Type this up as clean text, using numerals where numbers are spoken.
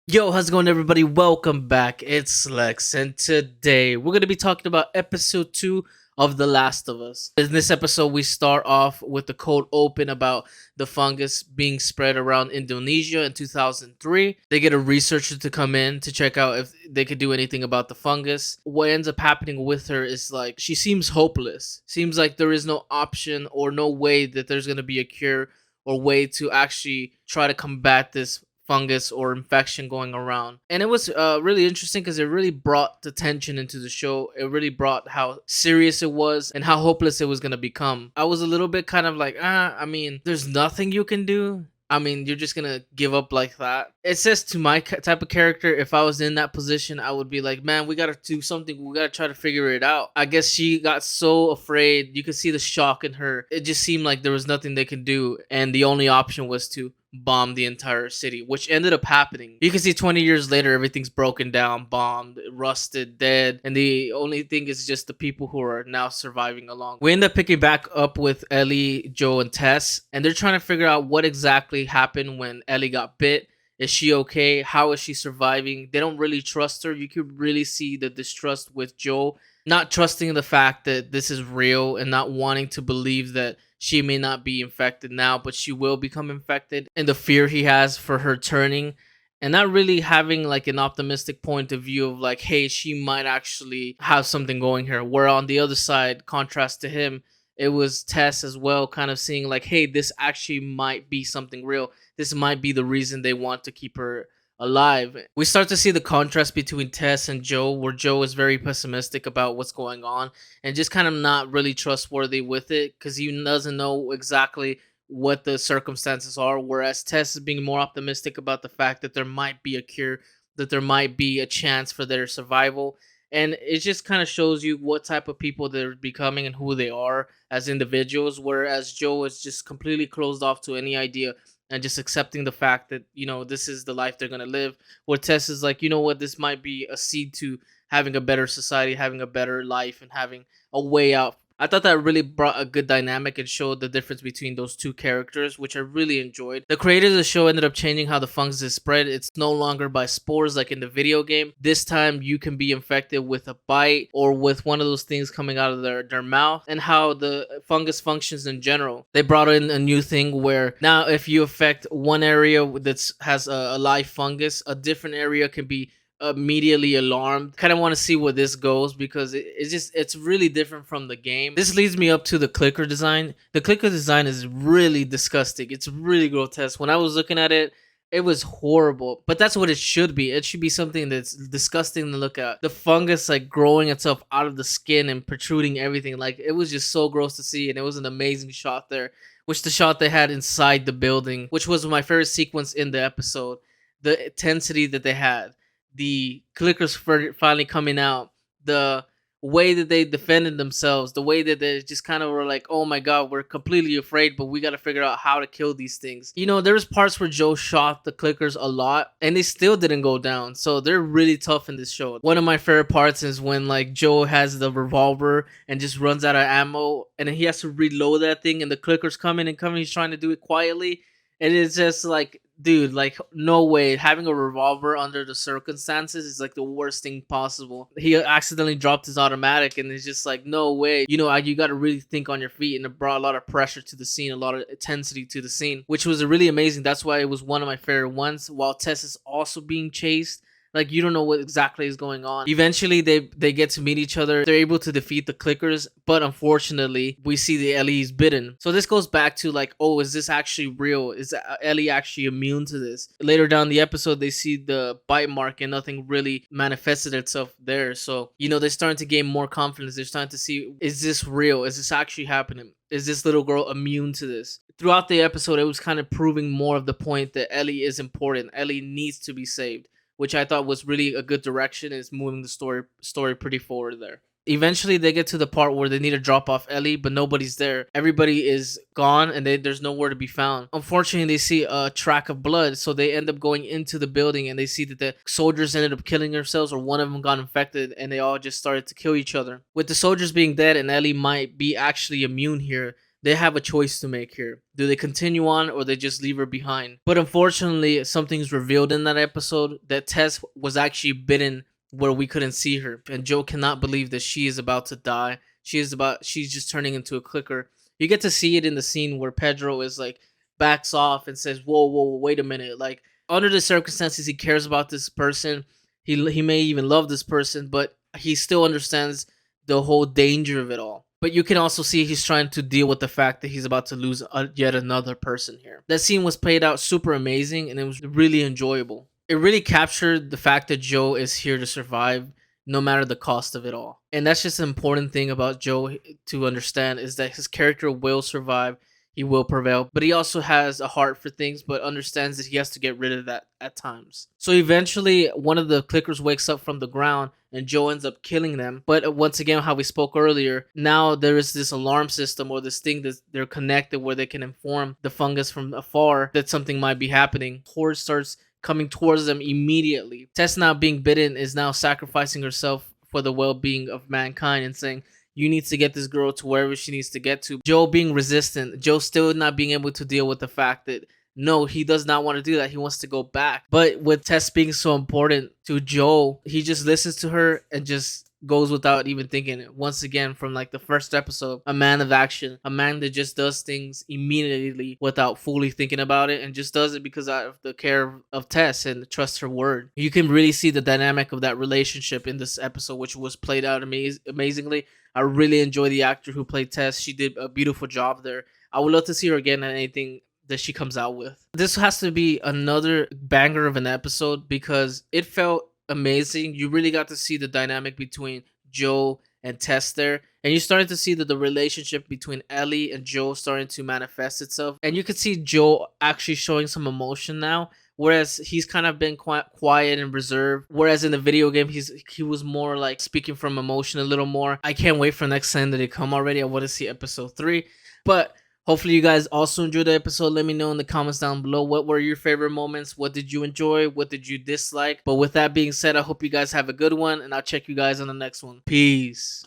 Yo, how's it going, everybody? Welcome back. It's Lex, and today we're going to be talking about episode 2 of The Last of Us. In this episode, we start off with the cold open about the fungus being spread around Indonesia in 2003. They get a researcher to come in to check out if they could do anything about the fungus. What ends up happening with her is like she seems hopeless. Seems like there is no option or no way that there's going to be a cure or way to actually try to combat this fungus or infection going around. And it was really interesting because it really brought the tension into the show. It really brought how serious it was and how hopeless it was going to become. I was a little bit kind of like, I mean, there's nothing you can do. I mean, you're just gonna give up like that. It says to my type of character, if I was in that position, I would be like, man, we gotta do something. We gotta try to figure it out. I guess she got so afraid. You could see the shock in her. It just seemed like there was nothing they could do. And the only option was to bomb the entire city, which ended up happening. You can see 20 years later, everything's broken down, bombed, rusted, dead, and the only thing is just the people who are now surviving along. We end up picking back up with Ellie, Joe, and Tess, and they're trying to figure out what exactly happened when Ellie got bit. Is she okay? How is she surviving? They don't really trust her. You could really see the distrust with Joe, not trusting the fact that this is real and not wanting to believe that she may not be infected now, but she will become infected, and the fear he has for her turning, and not really having like an optimistic point of view of like, hey, she might actually have something going here. Where on the other side, contrast to him, it was Tess as well, kind of seeing like, hey, this actually might be something real. This might be the reason they want to keep her alive. We start to see the contrast between Tess and Joe, where Joe is very pessimistic about what's going on and just kind of not really trustworthy with it because he doesn't know exactly what the circumstances are. Whereas Tess is being more optimistic about the fact that there might be a cure, that there might be a chance for their survival. And it just kind of shows you what type of people they're becoming and who they are as individuals. Whereas Joe is just completely closed off to any idea and just accepting the fact that this is the life they're gonna live. Where Tess is like, you know what, this might be a seed to having a better society, having a better life, and having a way out. I thought that really brought a good dynamic and showed the difference between those two characters, which I really enjoyed. The creators of the show ended up changing how the fungus is spread. It's no longer by spores like in the video game. This time you can be infected with a bite or with one of those things coming out of their mouth, and how the fungus functions in general. They brought in a new thing where now if you affect one area that has a live fungus, a different area can be immediately alarmed. Kind of want to see where this goes because it's really different from the game. This leads me up to the clicker design. The clicker design is really disgusting. It's really grotesque. When I was looking at it, it was horrible, but that's what it should be. It should be something that's disgusting to look at. The fungus like growing itself out of the skin and protruding everything. Like it was just so gross to see, and it was an amazing shot there. Which the shot they had inside the building, which was my favorite sequence in the episode. The intensity that they had, the clickers finally coming out, the way that they defended themselves, the way that they just kind of were like, oh my god, we're completely afraid, but we got to figure out how to kill these things. There's parts where Joe shot the clickers a lot and they still didn't go down. So they're really tough in this show. One of my favorite parts is when like Joe has the revolver and just runs out of ammo and then he has to reload that thing and the clickers coming and coming. He's trying to do it quietly. And it's just like, dude, like, no way. Having a revolver under the circumstances is like the worst thing possible. He accidentally dropped his automatic, and it's just like, no way. You got to really think on your feet, and it brought a lot of pressure to the scene, a lot of intensity to the scene, which was really amazing. That's why it was one of my favorite ones. While Tess is also being chased, like you don't know what exactly is going on. Eventually, they get to meet each other. They're able to defeat the clickers, but unfortunately, we see the Ellie is bitten. So this goes back to like, oh, is this actually real? Is Ellie actually immune to this? Later down the episode, they see the bite mark and nothing really manifested itself there. So they're starting to gain more confidence. They're starting to see, is this real? Is this actually happening? Is this little girl immune to this? Throughout the episode, it was kind of proving more of the point that Ellie is important. Ellie needs to be saved, which I thought was really a good direction. Is moving the story pretty forward there. Eventually, they get to the part where they need to drop off Ellie, but nobody's there. Everybody is gone, and there's nowhere to be found. Unfortunately, they see a track of blood, so they end up going into the building, and they see that the soldiers ended up killing themselves, or one of them got infected, and they all just started to kill each other. With the soldiers being dead, and Ellie might be actually immune here, they have a choice to make here. Do they continue on or they just leave her behind? But unfortunately, something's revealed in that episode that Tess was actually bitten where we couldn't see her. And Joe cannot believe that she is about to die. She's just turning into a clicker. You get to see it in the scene where Pedro is like backs off and says, "Whoa, whoa, wait a minute." Like under the circumstances, he cares about this person. He may even love this person, but he still understands the whole danger of it all. But you can also see he's trying to deal with the fact that he's about to lose yet another person here. That scene was played out super amazing and it was really enjoyable. It really captured the fact that Joe is here to survive no matter the cost of it all. And that's just an important thing about Joe to understand is that his character will survive, he will prevail, but he also has a heart for things, but understands that he has to get rid of that at times. So eventually, one of the clickers wakes up from the ground and Joe ends up killing them. But once again, how we spoke earlier, now there is this alarm system or this thing that they're connected where they can inform the fungus from afar that something might be happening. Horde starts coming towards them immediately. Tess, now being bitten, is now sacrificing herself for the well-being of mankind and saying, you need to get this girl to wherever she needs to get to. Joe being resistant, Joe still not being able to deal with the fact that no, he does not want to do that. He wants to go back. But with Tess being so important to Joe, he just listens to her and just goes without even thinking it. Once again, from like the first episode, a man of action, a man that just does things immediately without fully thinking about it and just does it because of the care of Tess and trusts her word. You can really see the dynamic of that relationship in this episode, which was played out amazingly. I really enjoy the actor who played Tess. She did a beautiful job there. I would love to see her again in anything that she comes out with. This has to be another banger of an episode because it felt amazing. You really got to see the dynamic between Joe and Tess there. And you started to see that the relationship between Ellie and Joe starting to manifest itself. And you could see Joe actually showing some emotion now. Whereas he's kind of been quiet and reserved. Whereas in the video game, he was more like speaking from emotion a little more. I can't wait for next time that they come already. I want to see episode 3. But hopefully you guys also enjoyed the episode. Let me know in the comments down below what were your favorite moments. What did you enjoy? What did you dislike? But with that being said, I hope you guys have a good one. And I'll check you guys on the next one. Peace.